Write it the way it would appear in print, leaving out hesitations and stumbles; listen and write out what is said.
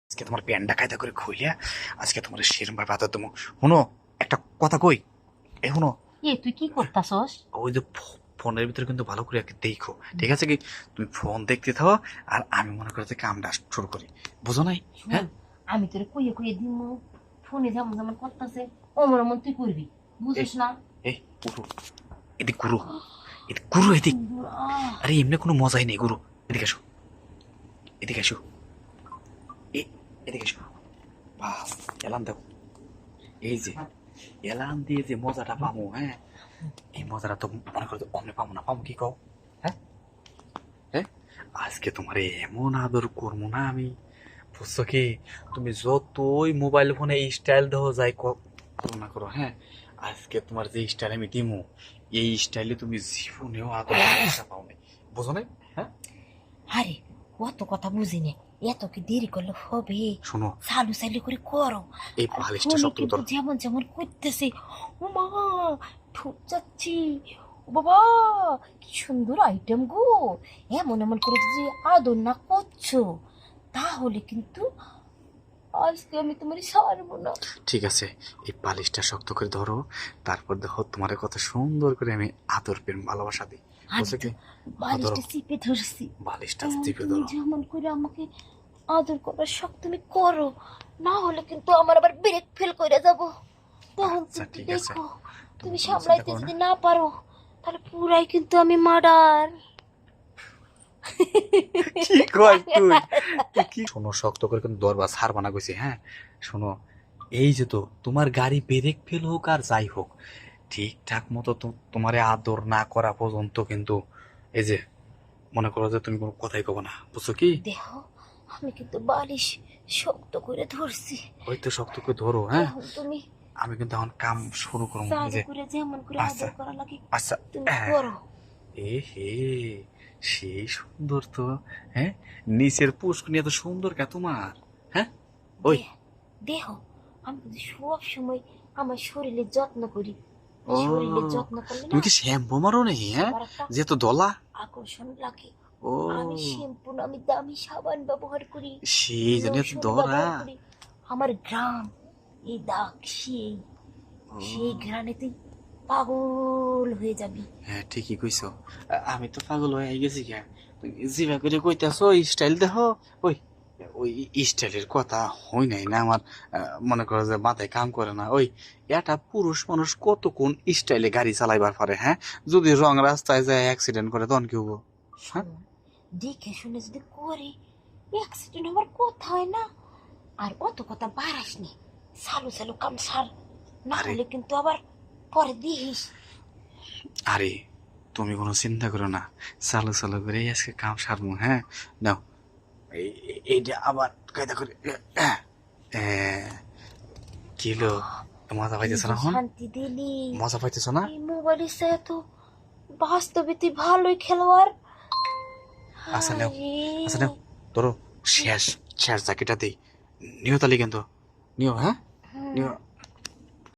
আজকে তোমার প্যান্ডা কায়দা করে খুইলিয়া আজকে তোমার সেরম ভাবে বাধা দেবো। শুনো একটা কথা কই, এই শুনো, তুই কি করতাছস? ওই যে ফোনের ভিতরে কিন্তু ভালো করে একটু দেখো, ঠিক আছে কি? তুমি ফোন দেখতে থাকো আর আমি মনে করতে কামটা শুরু করি, বুঝো নাই? হ্যাঁ, আমি তোরে কইয়ে কইয়ে দিমু, ফোনে যেমন যেমন করতাছে অমন অমন তুই করবি, বুঝিস না? এই গুরু, এদিক গুরু, এদিক গুরু, এদিক। আরে এমনি কোনো মজাই নেই গুরু, এদিকে আসো, এদিকে আসো, এদিকে আসো। বাস, এলাম দেখো, এই যে এলাম দিয়ে যে মজাটা পাবো, হ্যাঁ এই মজাটা তো মনে করতে অমনি পাবো না, পাবো কি কও? হ্যাঁ হ্যাঁ, আজকে তোমার এমন আদর করবো না আমি, বুঝছো কি? তুমি যতই মোবাইল ফোনে স্টাইল দেওয়া যায় করো না করো, হ্যাঁ আজকে তোমার যে স্টাইল আমি দিমু, এই স্টাইলে তুমি জীবনেও আদর পাও নাই, বুঝো নাই? হ্যাঁ, আরে অত কথা বুঝি নে, এত কি দেরি করলে হবে? শোনো, চালু চালু করে করো। এই আর বালিশটা ফোনে শক্ত কিন্তু ধরো। যেমন যেমন করতেছে, ও মা, ঠুক যাচ্ছি, ও বাবা, কি সুন্দর আইটেম গো! এমন এমন করে যদি আদর না করছো তাহলে কিন্তু আজকে আমি তোমার ছাড়বো না। ঠিক আছে, এই বালিশটা শক্ত করে ধরো, তারপর দেখো তোমার কত সুন্দর করে আমি আদর প্রেম ভালোবাসা দিই, আমি বুঝছো তো কি? ধরো, বালিশটা চিপে ধরছি। বালিশটা এখন চিপে তুমি ধরো। যেমন করে আমাকে আদর করার শখ তুমি করো, না হলে কিন্তু আমার আবার ব্রেক ফেল করে যাব। তখন আচ্ছা কিন্তু ঠিক আছে, দেখো, তুমি তুমি কোনো চিন্তা সামলাইতে করো না। যদি না পারো তাহলে পুরাই কিন্তু আমি মার্ডার। কি কয় তুই, তুই কি? শোনো, শক্ত করে কিন্তু দরবা ছাড় বানা গেছি, হ্যাঁ শোনো, এই যে তো তোমার গাড়ি ব্রেক ফেল হোক আর যাই হোক, ঠিকঠাক মতো তো তোমারে আদর না করা পর্যন্ত কিন্তু এই যে মনে করো যে তুমি কোনো কথাই কব না, বুঝছো কি? দেখো, আমি কিন্তু বালিশ শক্ত করে ধরছি। ওই তো শক্ত করে ধরো, হ্যাঁ এখন তুমি আমি কিন্তু এখন কাম শুরু করবো, এই চালু যে। করে যেমন করে আচ্ছা আদর করা লাগে আচ্ছা, তুমি হ্যাঁ, করো। এ হে, সেই সুন্দর তো, হ্যাঁ নিচের পুষ্কনি এত সুন্দর কে তোমার? হ্যাঁ, ওই, দেহ দেহ আমি কিন্তু সব সময় আমার শরীরের যত্ন করি। ও, শরীরের যত্ন করলে তুমি না কি শ্যাম্পু মারো নেই? হ্যাঁ, সবার একটা যেহেতু দলা। আকর্ষণ লাগে। ও, আমি শ্যাম্পু না, আমি দামি সাবান ব্যবহার করি, সেই জন্য তো লোশন দরা। ব্যবহার করি। আমার ঘ্রাণ, এই দাগ, সেই ও, সেই ঘ্রাণেতেই পাগল হয়ে যাবি। হ্যাঁ ঠিকই কইছো, আমি তো পাগল হয়ে গেছি কে, জিভা করে কইতাছো স্টাইল দেখো। ওই ওই স্টাইলের কথা হই নাই না আমার, মনে করো যে মাথায় কাম করে না। ওই এটা পুরুষ মানুষ কত কোন স্টাইলে গাড়ি চালাইবার পারে, হ্যাঁ যদি রং রাস্তায় যায় অ্যাক্সিডেন্ট করে তখন কি হবো? হ্যাঁ, শোন, দেখে শুনে যদি করি, অ্যাক্সিডেন্ট হওয়ার কথা হয় না। আর অত কথা বাড়াস নি, চালু চালু কাম সার, না আরে হলে কিন্তু আবার পরে দিস। আরে তুমি কোনো চিন্তা করো না, চালু চালু করে আজকে কাম সারবো, হ্যাঁ নাও, এইটা আবার কায়দা করে কিলো, মজা কি পাইতেছ যে না হন? শান্তি দিলি! মজা পাইতেছ না? এই মোবাইলের সাথে তো বাস্তবে তুই ভালোই খেলোয়াড়। আচ্ছা নেও, আরে আচ্ছা নেও, ধরো, শেষ শেষ জ্যাকেটটা দিই, নিও তালি কিন্তু, নিও, হ্যাঁ নিও।